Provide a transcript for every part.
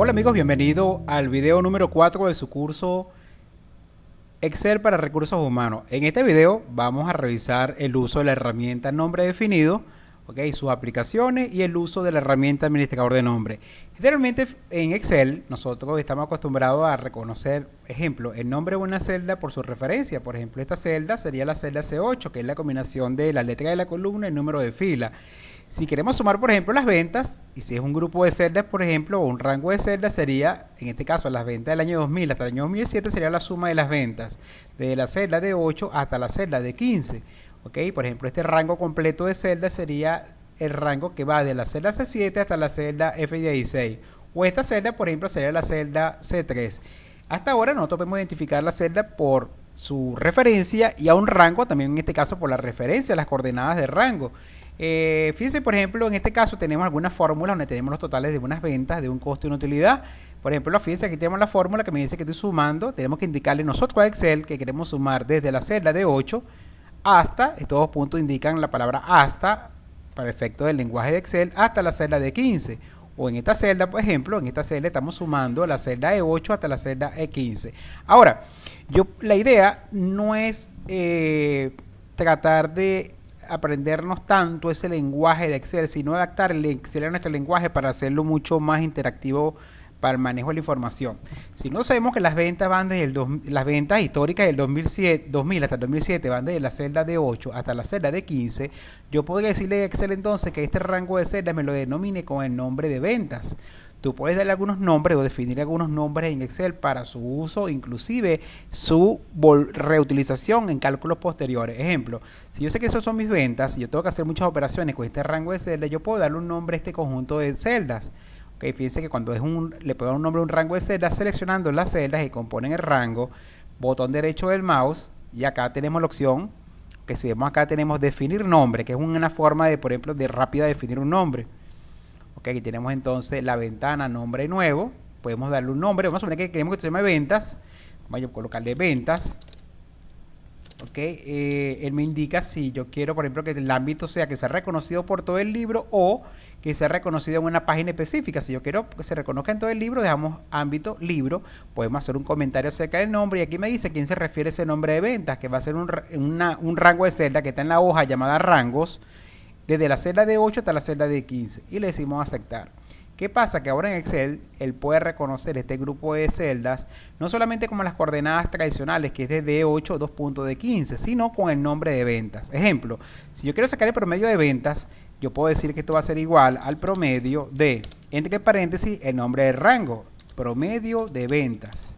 Hola amigos, bienvenido al video número 4 de su curso Excel para recursos humanos. En este video vamos a revisar el uso de la herramienta nombre definido, sus aplicaciones y el uso de la herramienta administrador de nombre. Generalmente en Excel nosotros estamos acostumbrados a reconocer, ejemplo, el nombre de una celda por su referencia. Por ejemplo, esta celda sería la celda C8, que es la combinación de la letra de la columna y el número de fila. Si queremos sumar, por ejemplo, las ventas, y si es un grupo de celdas, por ejemplo, o un rango de celdas, sería, en este caso, las ventas del año 2000 hasta el año 2007, sería la suma de las ventas, de la celda de 8 hasta la celda de 15. Por ejemplo, este rango completo de celdas sería el rango que va de la celda C7 hasta la celda F16. O esta celda, por ejemplo, sería la celda C3. Hasta ahora nosotros podemos identificar la celda por su referencia y a un rango, también en este caso por la referencia, las coordenadas de rango. Fíjense, por ejemplo, en este caso tenemos algunas fórmulas donde tenemos los totales de unas ventas, de un costo y una utilidad. Por ejemplo, fíjense, aquí tenemos la fórmula que me dice que estoy sumando. Tenemos que indicarle nosotros a Excel que queremos sumar desde la celda de 8 hasta, estos dos puntos indican la palabra hasta, para efecto del lenguaje de Excel, hasta la celda de 15. O en esta celda, por ejemplo, en esta celda estamos sumando la celda E8 hasta la celda E15. Ahora, la idea no es tratar de aprendernos tanto ese lenguaje de Excel, sino adaptar el Excel a nuestro lenguaje para hacerlo mucho más interactivo para el manejo de la información. Si no sabemos que las ventas van desde las ventas históricas del 2000 hasta el 2007 van desde la celda de 8 hasta la celda de 15, yo podría decirle a Excel entonces que este rango de celdas me lo denomine con el nombre de ventas. Tú puedes darle algunos nombres o definir algunos nombres en Excel para su uso, inclusive su reutilización en cálculos posteriores. Ejemplo, si yo sé que esos son mis ventas y yo tengo que hacer muchas operaciones con este rango de celdas, yo puedo darle un nombre a este conjunto de celdas. Fíjense que cuando le puedo dar un nombre a un rango de celdas, seleccionando las celdas que componen el rango, botón derecho del mouse, y acá tenemos la opción, que si vemos acá tenemos definir nombre, que es una forma de, por ejemplo, de rápida definir un nombre. Aquí tenemos entonces la ventana nombre nuevo, podemos darle un nombre, vamos a poner que queremos que se llame ventas, vamos a colocarle ventas. Él me indica si yo quiero, por ejemplo, que el ámbito sea que sea reconocido por todo el libro o que sea reconocido en una página específica. Si yo quiero que se reconozca en todo el libro, dejamos ámbito libro, podemos hacer un comentario acerca del nombre y aquí me dice a quién se refiere ese nombre de ventas, que va a ser un rango de celda que está en la hoja llamada rangos, desde la celda de 8 hasta la celda de 15 y le decimos aceptar. ¿Qué pasa? Que ahora en Excel él puede reconocer este grupo de celdas no solamente como las coordenadas tradicionales, que es de D8 2 puntos de 15, sino con el nombre de ventas. Ejemplo, si yo quiero sacar el promedio de ventas, yo puedo decir que esto va a ser igual al promedio de, entre paréntesis, el nombre del rango, promedio de ventas.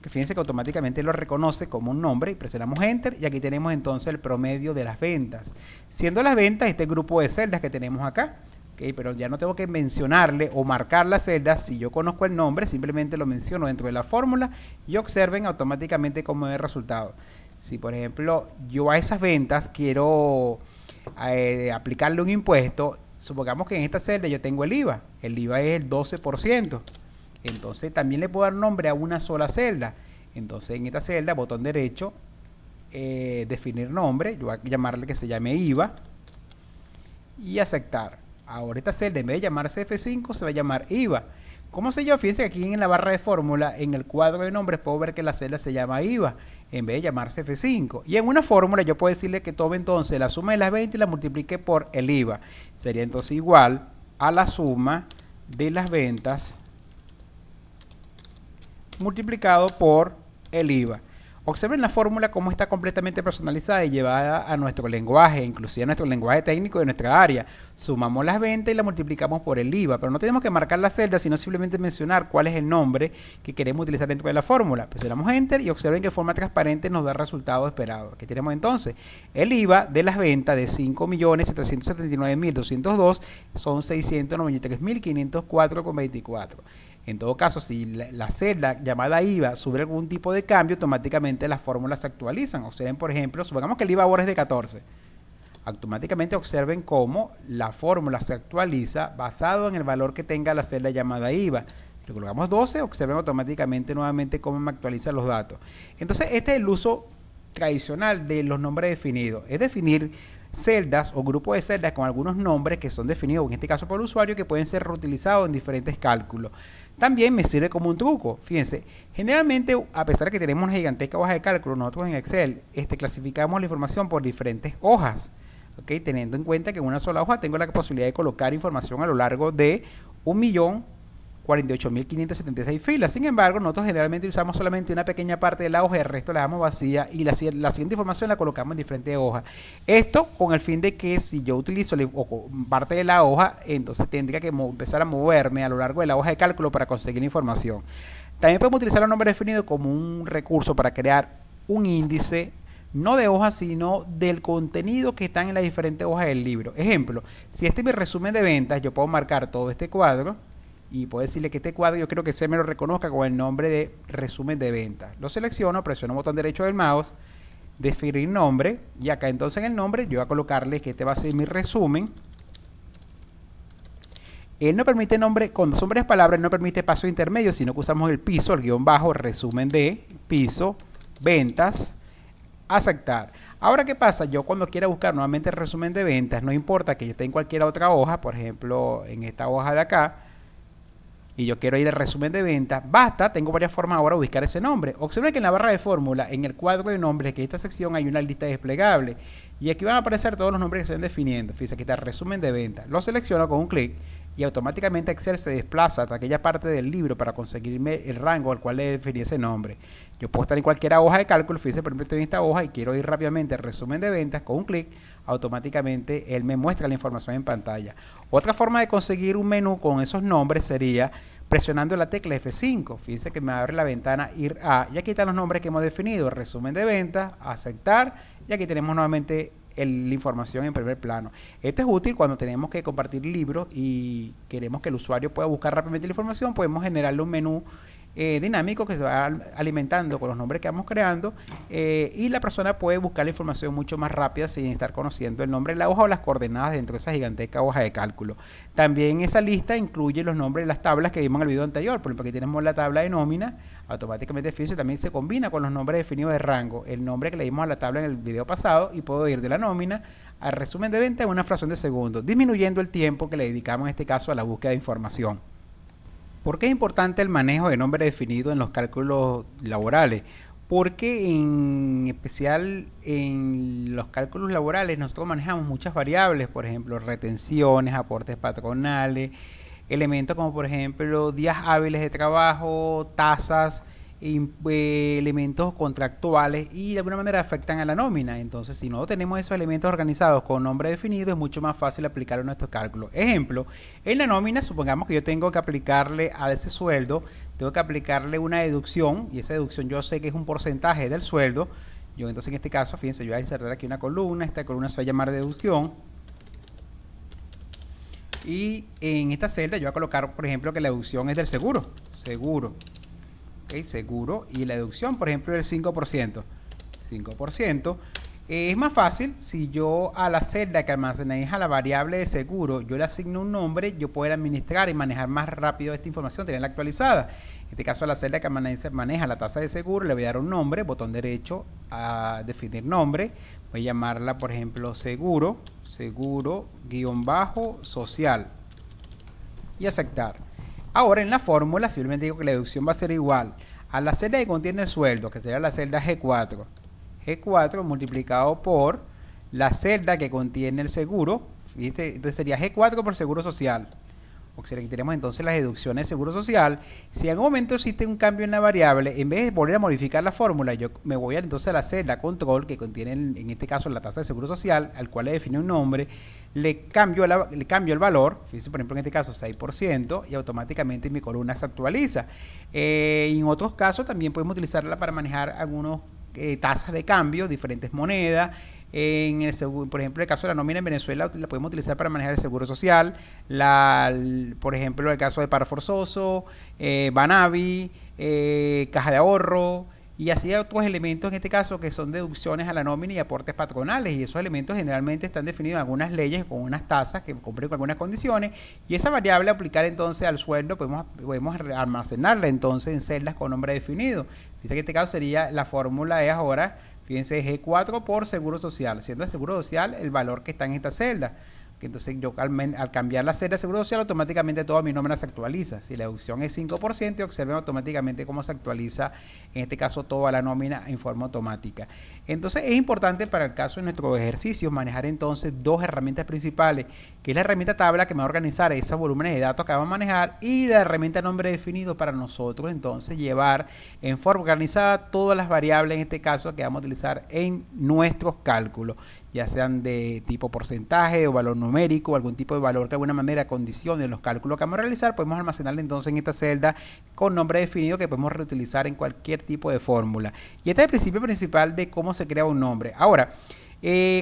Que fíjense que automáticamente lo reconoce como un nombre y presionamos Enter y aquí tenemos entonces el promedio de las ventas. Siendo las ventas este grupo de celdas que tenemos acá. Pero ya no tengo que mencionarle o marcar las celdas. Si yo conozco el nombre, simplemente lo menciono dentro de la fórmula y observen automáticamente cómo es el resultado. Si por ejemplo yo a esas ventas quiero aplicarle un impuesto, supongamos que en esta celda yo tengo el IVA es el 12%, entonces también le puedo dar nombre a una sola celda. Entonces en esta celda, botón derecho, definir nombre, yo voy a llamarle que se llame IVA y aceptar. Ahora esta celda, en vez de llamarse F5, se va a llamar IVA. ¿Cómo sé yo? Fíjense que aquí en la barra de fórmula, en el cuadro de nombres, puedo ver que la celda se llama IVA, en vez de llamarse F5. Y en una fórmula yo puedo decirle que tome entonces la suma de las 20 y la multiplique por el IVA. Sería entonces igual a la suma de las ventas multiplicado por el IVA. Observen la fórmula cómo está completamente personalizada y llevada a nuestro lenguaje, inclusive a nuestro lenguaje técnico de nuestra área. Sumamos las ventas y la multiplicamos por el IVA, pero no tenemos que marcar la celda, sino simplemente mencionar cuál es el nombre que queremos utilizar dentro de la fórmula. Presionamos Enter y observen que de forma transparente nos da el resultado esperado. Aquí tenemos entonces el IVA de las ventas de 5.779.202 son 693.504,24. En todo caso, si la celda llamada IVA sube algún tipo de cambio, automáticamente las fórmulas se actualizan. Observen, por ejemplo, supongamos que el IVA ahora es de 14. Automáticamente observen cómo la fórmula se actualiza basado en el valor que tenga la celda llamada IVA. Si le colocamos 12, observen automáticamente nuevamente cómo me actualizan los datos. Entonces, este es el uso tradicional de los nombres definidos. Es definir celdas o grupos de celdas con algunos nombres que son definidos, en este caso por el usuario, que pueden ser reutilizados en diferentes cálculos. También me sirve como un truco. Fíjense, generalmente, a pesar de que tenemos una gigantesca hoja de cálculo, nosotros en Excel clasificamos la información por diferentes hojas. ¿Okay? Teniendo en cuenta que en una sola hoja tengo la posibilidad de colocar información a lo largo de 1.048.576 filas. Sin embargo, nosotros generalmente usamos solamente una pequeña parte de la hoja y el resto la dejamos vacía y la siguiente información la colocamos en diferentes hojas. Esto con el fin de que si yo utilizo parte de la hoja, entonces tendría que empezar a moverme a lo largo de la hoja de cálculo para conseguir información. También podemos utilizar los nombres definidos como un recurso para crear un índice, no de hojas, sino del contenido que están en las diferentes hojas del libro. Ejemplo, si este es mi resumen de ventas, yo puedo marcar todo este cuadro y puedo decirle que este cuadro yo quiero que se me lo reconozca con el nombre de resumen de ventas. Lo selecciono, presiono el botón derecho del mouse, definir nombre, y acá entonces en el nombre yo voy a colocarle que este va a ser mi resumen. Él no permite nombre, cuando son varias palabras, no permite paso intermedio, sino que usamos el piso, el guión bajo, resumen de, piso, ventas, aceptar. Ahora, ¿qué pasa? Yo cuando quiera buscar nuevamente el resumen de ventas, no importa que yo esté en cualquier otra hoja, por ejemplo, en esta hoja de acá, y yo quiero ir al resumen de ventas, basta, tengo varias formas ahora de buscar ese nombre. Observen que en la barra de fórmula, en el cuadro de nombres, que en esta sección hay una lista desplegable, y aquí van a aparecer todos los nombres que se están definiendo. Fíjense, aquí está el resumen de ventas. Lo selecciono con un clic y automáticamente Excel se desplaza hasta aquella parte del libro para conseguirme el rango al cual le definí ese nombre. Yo puedo estar en cualquier hoja de cálculo. Fíjense, por ejemplo, estoy en esta hoja y quiero ir rápidamente al resumen de ventas. Con un clic, automáticamente él me muestra la información en pantalla. Otra forma de conseguir un menú con esos nombres sería presionando la tecla F5. Fíjense que me abre la ventana Ir a, y aquí están los nombres que hemos definido: resumen de ventas, aceptar, y aquí tenemos nuevamente la información en primer plano. Esto es útil cuando tenemos que compartir libros y queremos que el usuario pueda buscar rápidamente la información. Podemos generarle un menú dinámico que se va alimentando con los nombres que vamos creando, y la persona puede buscar la información mucho más rápida sin estar conociendo el nombre de la hoja o las coordenadas dentro de esa gigantesca hoja de cálculo. También esa lista incluye los nombres de las tablas que vimos en el video anterior. Por ejemplo, aquí tenemos la tabla de nómina. Automáticamente, fíjense, también se combina con los nombres definidos de rango, el nombre que le dimos a la tabla en el video pasado, y puedo ir de la nómina al resumen de venta en una fracción de segundo, disminuyendo el tiempo que le dedicamos en este caso a la búsqueda de información. ¿Por qué es importante el manejo de nombre definido en los cálculos laborales? Porque en especial en los cálculos laborales nosotros manejamos muchas variables, por ejemplo, retenciones, aportes patronales, elementos como por ejemplo días hábiles de trabajo, tasas, elementos contractuales, y de alguna manera afectan a la nómina. Entonces, si no tenemos esos elementos organizados con nombre definido, es mucho más fácil aplicar en nuestros cálculos. Ejemplo, en la nómina, supongamos que yo tengo que aplicarle a ese sueldo, tengo que aplicarle una deducción, y esa deducción yo sé que es un porcentaje del sueldo. Yo entonces en este caso, fíjense, yo voy a insertar aquí una columna, esta columna se va a llamar deducción, y en esta celda yo voy a colocar, por ejemplo, que la deducción es del seguro, okay, seguro, y la deducción, por ejemplo, del 5%. Es más fácil si yo a la celda que almacenéis la variable de seguro, yo le asigno un nombre, yo puedo administrar y manejar más rápido esta información, tenerla actualizada. En este caso, a la celda que maneja la tasa de seguro, le voy a dar un nombre, botón derecho a definir nombre. Voy a llamarla, por ejemplo, seguro, social, y aceptar. Ahora en la fórmula simplemente digo que la deducción va a ser igual a la celda que contiene el sueldo, que sería la celda G4. G4 multiplicado por la celda que contiene el seguro. ¿Viste? Entonces sería G4 por seguro social. O sea, que tenemos entonces las deducciones de seguro social. Si en algún momento existe un cambio en la variable, en vez de volver a modificar la fórmula, yo me voy entonces a la celda control que contiene en este caso la tasa de seguro social, al cual le define un nombre, le cambio el valor, fíjense, por ejemplo en este caso 6%, y automáticamente mi columna se actualiza. En otros casos también podemos utilizarla para manejar algunos tasas de cambio, diferentes monedas. Por ejemplo, el caso de la nómina en Venezuela la podemos utilizar para manejar el seguro social, por ejemplo, el caso de paro forzoso, Banavi, caja de ahorro, y así hay otros elementos en este caso que son deducciones a la nómina y aportes patronales, y esos elementos generalmente están definidos en algunas leyes con unas tasas que cumplen con algunas condiciones, y esa variable aplicar entonces al sueldo podemos almacenarla entonces en celdas con nombre definido. Dice que en este caso sería la fórmula es ahora, Fíjense, G4 por Seguro Social, siendo el Seguro Social el valor que está en esta celda. Entonces yo al cambiar la celda de Seguro Social, automáticamente toda mi nómina se actualiza. Si la deducción es 5%, observen automáticamente cómo se actualiza, en este caso, toda la nómina en forma automática. Entonces es importante para el caso de nuestro ejercicio manejar entonces dos herramientas principales, que es la herramienta tabla, que me va a organizar esos volúmenes de datos que vamos a manejar, y la herramienta nombre definido para nosotros entonces llevar en forma organizada todas las variables, en este caso, que vamos a utilizar en nuestros cálculos, ya sean de tipo porcentaje o valor numérico o algún tipo de valor que de alguna manera condicione los cálculos que vamos a realizar. Podemos almacenarlo entonces en esta celda con nombre definido, que podemos reutilizar en cualquier tipo de fórmula. Y este es el principio principal de cómo se crea un nombre. Ahora,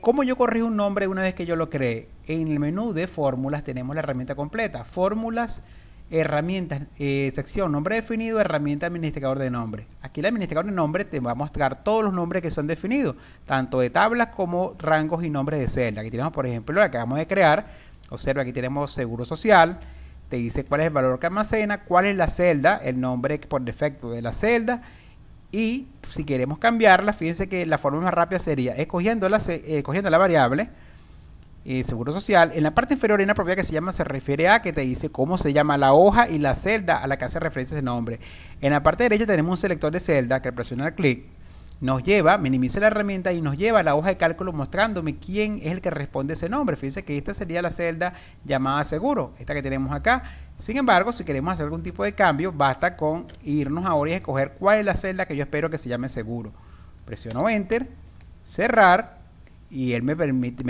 ¿cómo yo corrijo un nombre una vez que yo lo creé? En el menú de fórmulas tenemos la herramienta completa, fórmulas, herramientas, sección nombre definido, herramienta administrador de nombre. Aquí el administrador de nombre te va a mostrar todos los nombres que son definidos, tanto de tablas como rangos y nombres de celda. Aquí tenemos, por ejemplo, la que acabamos de crear. Observa, aquí tenemos Seguro Social, te dice cuál es el valor que almacena, cuál es la celda, el nombre por defecto de la celda, y si queremos cambiarla, fíjense que la forma más rápida sería escogiendo la variable Seguro Social. En la parte inferior hay una propiedad que se llama se refiere a, que te dice cómo se llama la hoja y la celda a la que hace referencia ese nombre. En la parte derecha tenemos un selector de celda que al presionar clic nos lleva, minimiza la herramienta y nos lleva a la hoja de cálculo mostrándome quién es el que responde ese nombre. Fíjense que esta sería la celda llamada seguro, esta que tenemos acá. Sin embargo, si queremos hacer algún tipo de cambio, basta con irnos ahora y escoger cuál es la celda que yo espero que se llame seguro. Presiono Enter, cerrar, y él me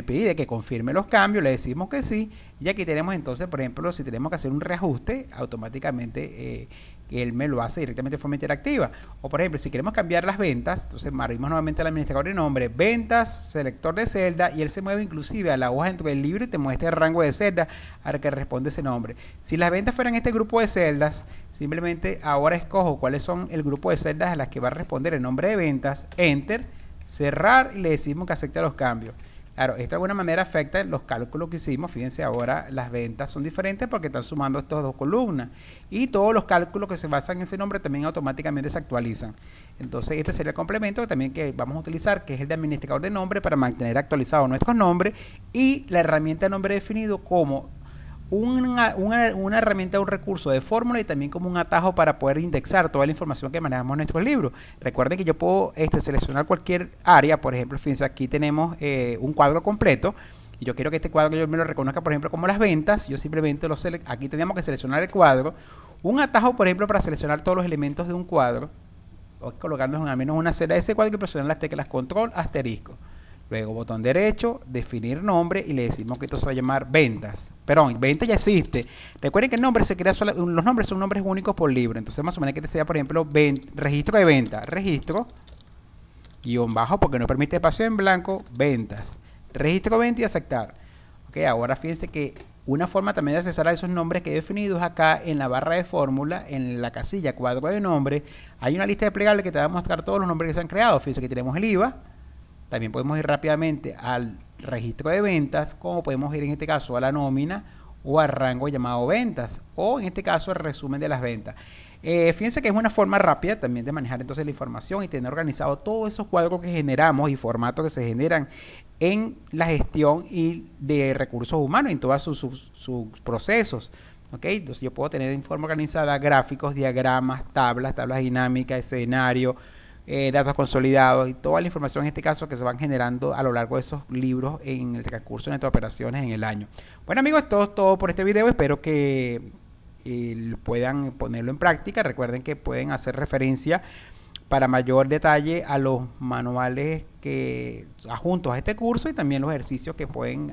pide que confirme los cambios, le decimos que sí, y aquí tenemos entonces, por ejemplo, si tenemos que hacer un reajuste, automáticamente él me lo hace directamente de forma interactiva. O por ejemplo, si queremos cambiar las ventas, entonces abrimos nuevamente el administrador de nombre, ventas, selector de celda, y él se mueve inclusive a la hoja dentro del libro y te muestra el rango de celda al que responde ese nombre. Si las ventas fueran este grupo de celdas, simplemente ahora escojo cuáles son el grupo de celdas a las que va a responder el nombre de ventas, Enter, cerrar, y le decimos que acepte los cambios. Claro, esto de alguna manera afecta los cálculos que hicimos. Fíjense, ahora las ventas son diferentes porque están sumando estas dos columnas, y todos los cálculos que se basan en ese nombre también automáticamente se actualizan. Entonces este sería el complemento también que vamos a utilizar, que es el de administrador de nombre, para mantener actualizados nuestros nombres, y la herramienta de nombre definido como una herramienta, un recurso de fórmula, y también como un atajo para poder indexar toda la información que manejamos en nuestros libros. Recuerden que yo puedo seleccionar cualquier área. Por ejemplo, fíjense, aquí tenemos un cuadro completo, y yo quiero que este cuadro yo me lo reconozca, por ejemplo, como las ventas. Yo simplemente aquí tenemos que seleccionar el cuadro, un atajo, por ejemplo, para seleccionar todos los elementos de un cuadro, o colocándonos en al menos una celda de ese cuadro, y presionar las teclas control, asterisco. Luego botón derecho, definir nombre, y le decimos que esto se va a llamar ventas. Perdón, venta ya existe. Recuerden que el nombre se crea los nombres son nombres únicos por libro. Entonces más o menos que este sea, por ejemplo, registro de venta, registro, guión bajo, porque no permite espacio en blanco, ventas, registro venta, y aceptar. Ok, ahora fíjense que una forma también de accesar a esos nombres que he definido es acá en la barra de fórmula, en la casilla cuadro de nombre. Hay una lista desplegable que te va a mostrar todos los nombres que se han creado. Fíjense que tenemos el IVA. También podemos ir rápidamente al registro de ventas, como podemos ir en este caso a la nómina o al rango llamado ventas, o en este caso el resumen de las ventas. Fíjense que es una forma rápida también de manejar entonces la información y tener organizado todos esos cuadros que generamos y formatos que se generan en la gestión y de recursos humanos, en todos sus procesos. ¿Okay? Entonces yo puedo tener en forma organizada gráficos, diagramas, tablas dinámicas, escenario, datos consolidados, y toda la información en este caso que se van generando a lo largo de esos libros en el transcurso de nuestras operaciones en el año. Bueno amigos, esto es todo por este video. Espero que puedan ponerlo en práctica. Recuerden que pueden hacer referencia para mayor detalle a los manuales que adjuntos a este curso, y también los ejercicios que pueden